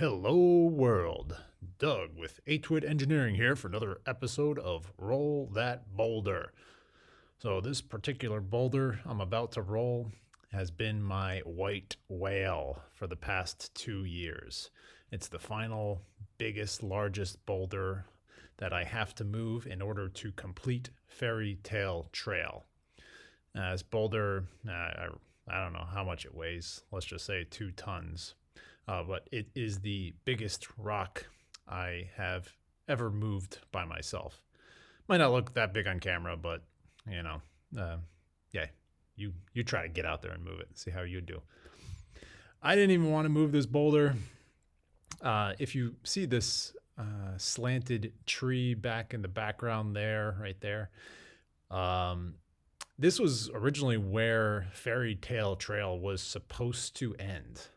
Hello, world. Doug with Aytwit Engineering here for another episode of Roll That Boulder. So, this particular boulder I'm about to roll has been my white whale for the past 2 years. It's the final, biggest, largest boulder that I have to move in order to complete Fairy Tale Trail. This boulder, I don't know how much it weighs. Let's just say 2 tons. But it is the biggest rock I have ever moved by myself. Might not look that big on camera, but you know, yeah, you try to get out there and move it. See how you do. I didn't even want to move this boulder. If you see this slanted tree back in the background there, right there, this was originally where Fairy Tale Trail was supposed to end.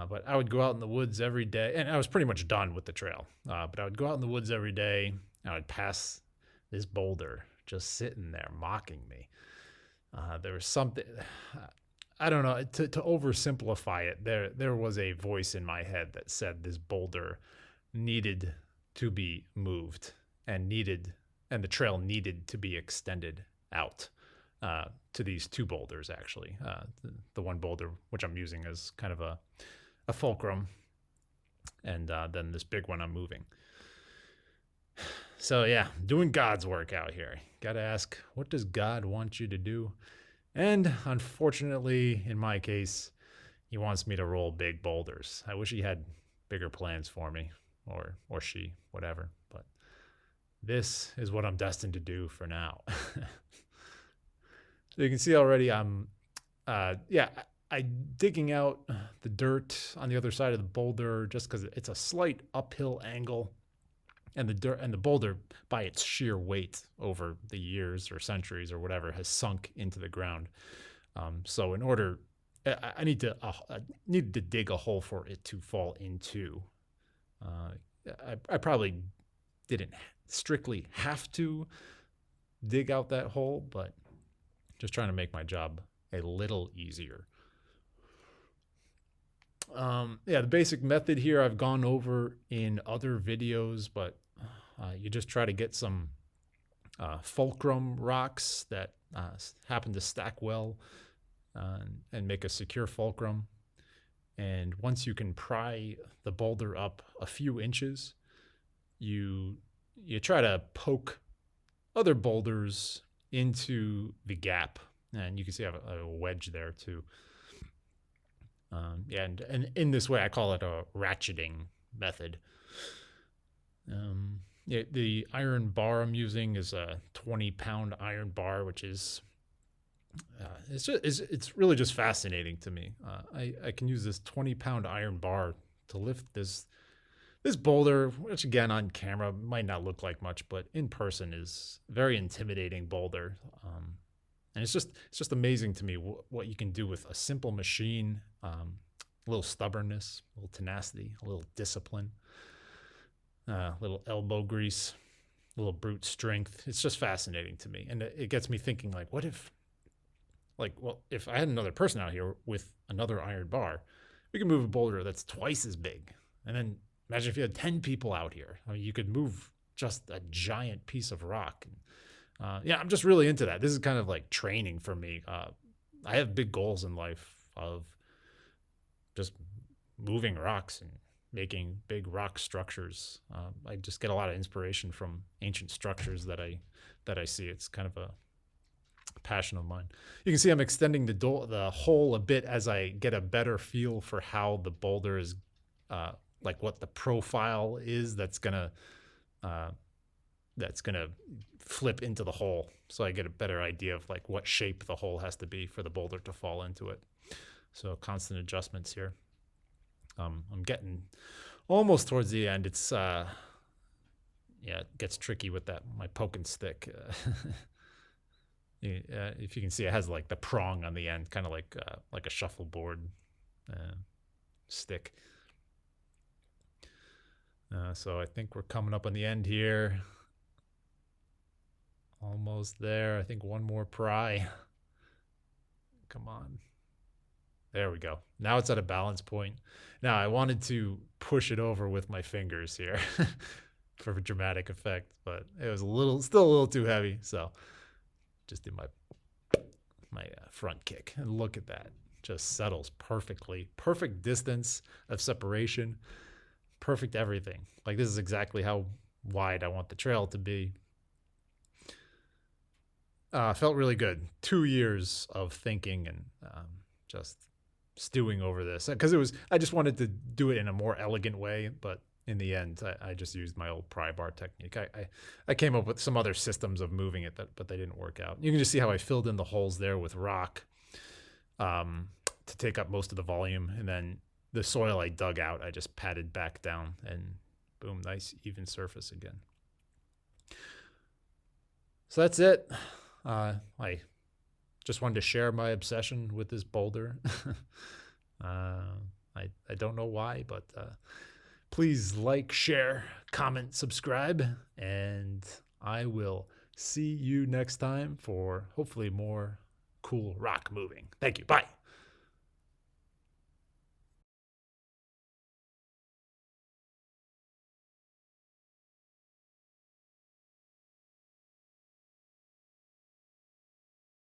But I would go out in the woods every day, and I was pretty much done with the trail. But I would go out in the woods every day, and I would pass this boulder just sitting there mocking me. There was something, I don't know, to oversimplify it, there was a voice in my head that said this boulder needed to be moved and the trail needed to be extended out. To these two boulders, actually. The one boulder, which I'm using as kind of a fulcrum, and then this big one I'm moving. So, yeah, doing God's work out here. Got to ask, what does God want you to do? And unfortunately, in my case, he wants me to roll big boulders. I wish he had bigger plans for me, or she, whatever. But this is what I'm destined to do for now. So you can see already I'm digging out the dirt on the other side of the boulder just because it's a slight uphill angle, and the dirt and the boulder, by its sheer weight over the years or centuries or whatever, has sunk into the ground. So in order, I need to dig a hole for it to fall into. I probably didn't strictly have to dig out that hole, but just trying to make my job a little easier. The basic method here I've gone over in other videos, but you just try to get some fulcrum rocks that happen to stack well and make a secure fulcrum. And once you can pry the boulder up a few inches, you try to poke other boulders into the gap, and you can see I have a wedge there too. And in this way, I call it a ratcheting method. The iron bar I'm using is a 20-pound iron bar, which is it's really just fascinating to me. I can use this 20-pound iron bar to lift this boulder, which again on camera might not look like much, but in person is a very intimidating boulder. And it's just amazing to me what you can do with a simple machine, a little stubbornness, a little tenacity, a little discipline, a little elbow grease, a little brute strength. It's just fascinating to me. And it gets me thinking, like, what if, if I had another person out here with another iron bar, we could move a boulder that's twice as big. And then imagine if you had 10 people out here. I mean, you could move just a giant piece of rock. I'm just really into that. This is kind of like training for me. I have big goals in life of just moving rocks and making big rock structures. I just get a lot of inspiration from ancient structures that I see. It's kind of a passion of mine. You can see I'm extending the hole a bit as I get a better feel for how the boulder is, like what the profile is that's gonna flip into the hole. So I get a better idea of like what shape the hole has to be for the boulder to fall into it. So constant adjustments here. I'm getting almost towards the end. It's it gets tricky with my poking stick. If you can see, it has like the prong on the end, kind of like a shuffleboard stick. So I think we're coming up on the end here. Almost there. I think one more pry. Come on. There we go. Now it's at a balance point. Now I wanted to push it over with my fingers here for dramatic effect, but it was still a little too heavy. So just do my front kick, and look at that. Just settles perfectly. Perfect distance of separation. Perfect everything. Like, this is exactly how wide I want the trail to be. Felt really good. 2 years of thinking and just stewing over this, because I just wanted to do it in a more elegant way, but in the end, I just used my old pry bar technique. I came up with some other systems of moving it, but they didn't work out. You can just see how I filled in the holes there with rock to take up most of the volume, and then the soil I dug out, I just patted back down, and boom, nice even surface again. So that's it. I just wanted to share my obsession with this boulder. I don't know why, but please like, share, comment, subscribe, and I will see you next time for hopefully more cool rock moving. Thank you. Bye.